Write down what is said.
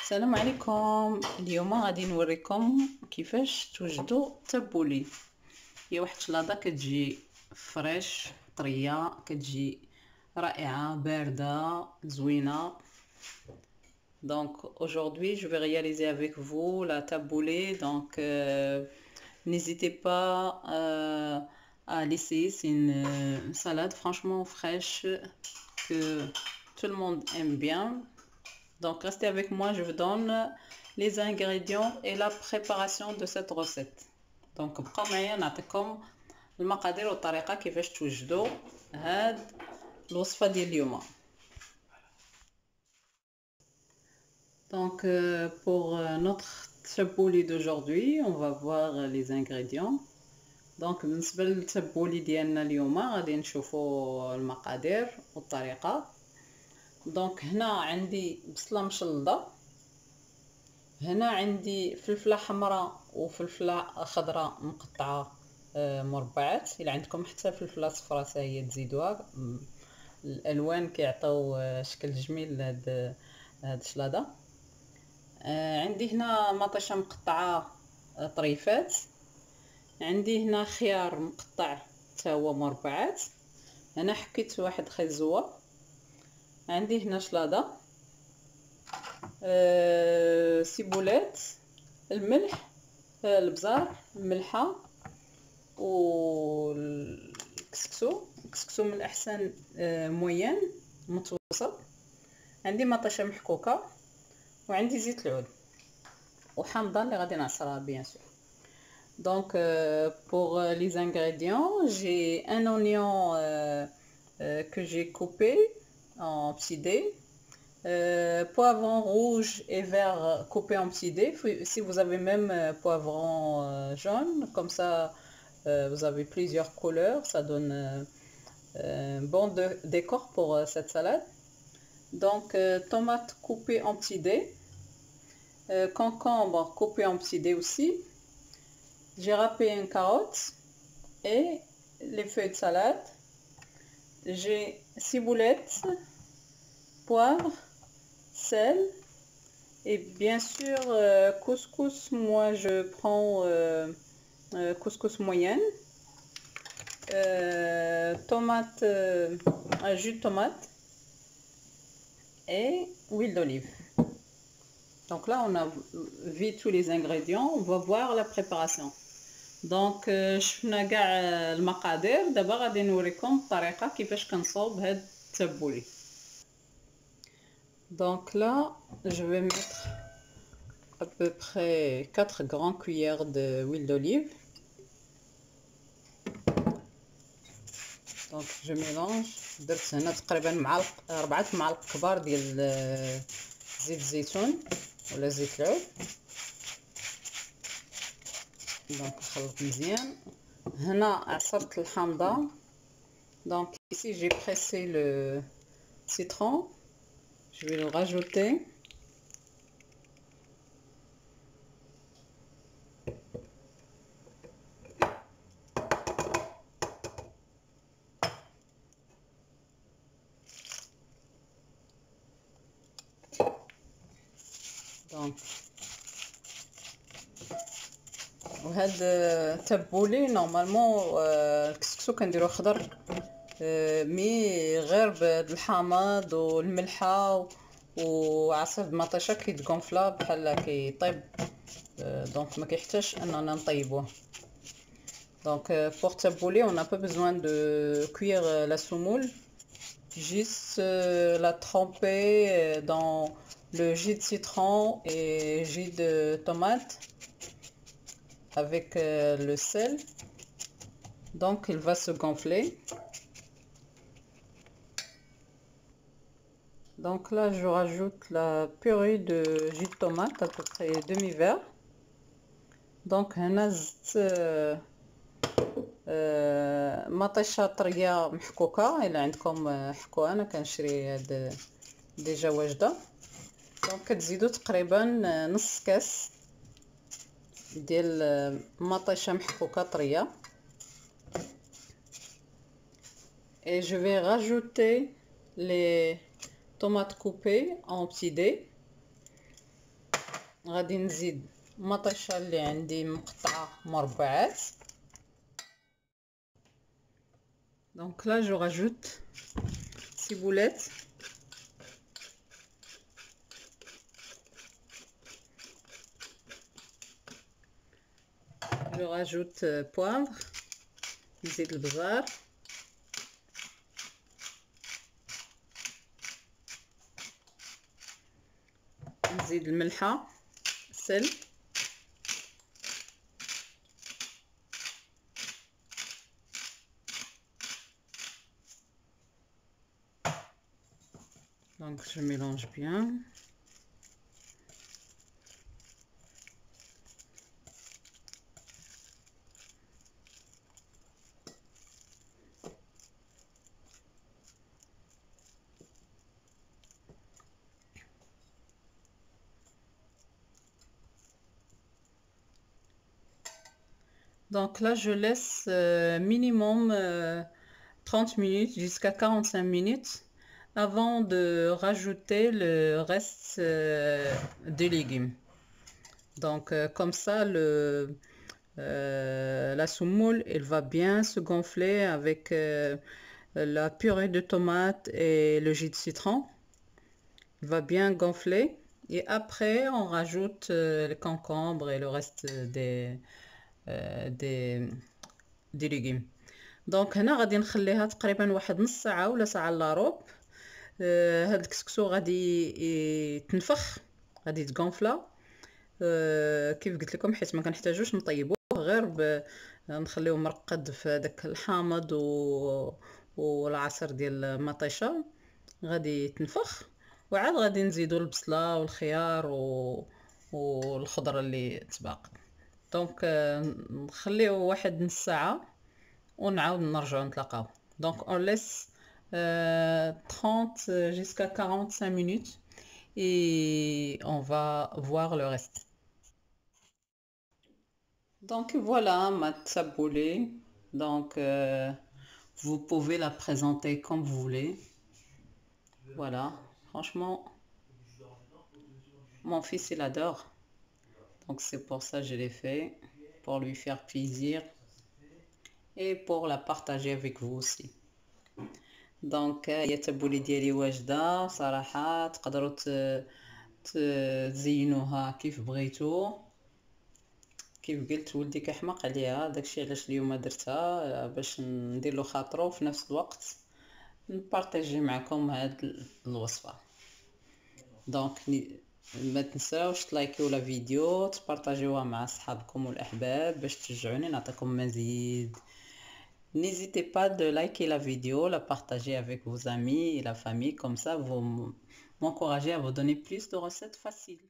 السلام عليكم. اليوم غادي نوريكم كيفاش توجدوا تبولي. هي واحد الشلاضه كتجي فريش طريه، كتجي رائعه بارده زوينه. Donc aujourd'hui je vais réaliser avec vous la taboulée. Donc n'hésitez pas à l'essayer. C'est une salade franchement fraîche que tout le monde aime bien. Donc restez avec moi, je vous donne les ingrédients et la préparation de cette recette. Donc بقاو معايا نعطيكم المقادير والطريقه كيفاش توجدوا هاد الوصفه ديال اليوم. Donc pour notre taboulé d'aujourd'hui, on va voir les ingrédients. Donc بالنسبه للتبولي ديالنا اليوم غادي نشوفوا المقادير والطريقه. دونك هنا عندي بصله مشلضه، هنا عندي فلفله حمراء وفلفله خضراء مقطعه مربعات. الا عندكم حتى فلفله صفراء حتى هي تزيدوها، الالوان كيعطيو شكل جميل لهاد الشلاضه. عندي هنا مطيشه مقطعه طريفات، عندي هنا خيار مقطع حتى هو مربعات، هنا حكيت واحد خيزوه، عندي هنا شلاضه، سيبولات، الملح، البزار، الملحه والكسكسو من الاحسن موين متوسط، عندي مطيشه محكوكه، وعندي زيت العود وحامضه اللي غادي نعصرها بيان سور. Donc pour les ingrédients, j'ai un oignon que j'ai coupé en petits dés, poivron rouge et vert coupé en petits dés. Si vous avez même poivron jaune, comme ça vous avez plusieurs couleurs, ça donne un bon décor pour cette salade. Donc tomates coupées en petits dés, concombre coupé en petits dés aussi. J'ai râpé une carotte et les feuilles de salade. J'ai ciboulettes, poivre, sel et bien sûr couscous. Moi je prends couscous moyenne, tomate, jus de tomate et huile d'olive. Donc là on a vu tous les ingrédients, on va voir la préparation. دونك شفنا كاع المقادير، دابا غادي نوريكم الطريقه كيفاش كنصاوب هاد التبولي. Donc là je vais mettre à peu près 4 grandes cuillères d'huile d'olive. Donc je mélange. درت هنا تقريبا 4 معالق كبار ديال زيت الزيتون ولا زيت العود. Donc نخلط مزيان. هنا عصرت الحامضه. Donc ici j'ai pressé le citron, je vais le rajouter. Donc وهاد التبولي نورمالمون الكسكسو كنديرو خضر، مي غير بالحامض والملحه وعصير المطيشه كيتغونفلا بحال كيطيب، دونك ما كيحتاجش اننا نطيبوه. Donc pour tabouler on n'a pas besoin de cuire la semoule, juste la tremper dans le jus de citron et jus de tomate avec le sel. Donc il va se gonfler. Donc là je rajoute la purée de jus de tomate, à peu près demi-verre. Donc هنا زدت مطيشه طريه محكوكه، الا عندكم حكوها، انا كنشري هاد ديجا واجده. دونك كتزيدوا تقريبا نص كاس ديال مطيشه محكوكه طريه. Et je vais rajouter les tomates coupées en petits dés. غادي نزيد مطيشه اللي عندي مقطعه مربعات. Donc là je rajoute ciboulette, je rajoute poivre, نزيد البزار، نزيد الملحه، السل، donc je mélange bien. Donc là, je laisse minimum 30 minutes jusqu'à 45 minutes avant de rajouter le reste des légumes. Donc comme ça, la semoule, elle va bien se gonfler avec la purée de tomates et le jus de citron. Il va bien gonfler. Et après, on rajoute les concombres et le reste des légumes. دونك هنا غادي نخليها تقريبا واحد نص ساعه ولا ساعه الا ربع. هاد الكسكسو غادي يتنفخ، غادي يتغونفلا كيف قلت لكم، حيت ما كنحتاجوش نطيبوه، غير نخليوه مرقد في هذاك الحامض والعصير ديال المطيشه، غادي يتنفخ. وعاد غادي نزيدو البصله والخيار والخضره اللي تباق. دونك نخليوه واحد نص ساعه ونعاود نرجعو نتلاقاو. Donc on laisse 30 jusqu'à 45 minutes et on va voir le reste. Donc voilà ma taboulée. Donc vous pouvez la présenter comme vous voulez. Voilà, franchement mon fils il adore. Donc c'est pour ça que je l'ai fait, pour lui faire plaisir et pour la partager avec vous aussi. دونك هي التبولي ديالي واجده صراحه، تقدروا تزينوها كيف بغيتو. كيف قلت ولدي كيحماق عليها، داكشي علاش اليوم درتها باش ندير له خاطرو في نفس الوقت نبارطاجي معكم هاد الوصفه. دونك ما تنساوش تلايكيو لا فيديو، تبارطاجيوها مع صحابكم والاحباب باش تشجعوني نعطيكم مزيد. N'hésitez pas de liker la vidéo, la partager avec vos amis et la famille, comme ça vous m'encouragez à vous donner plus de recettes faciles.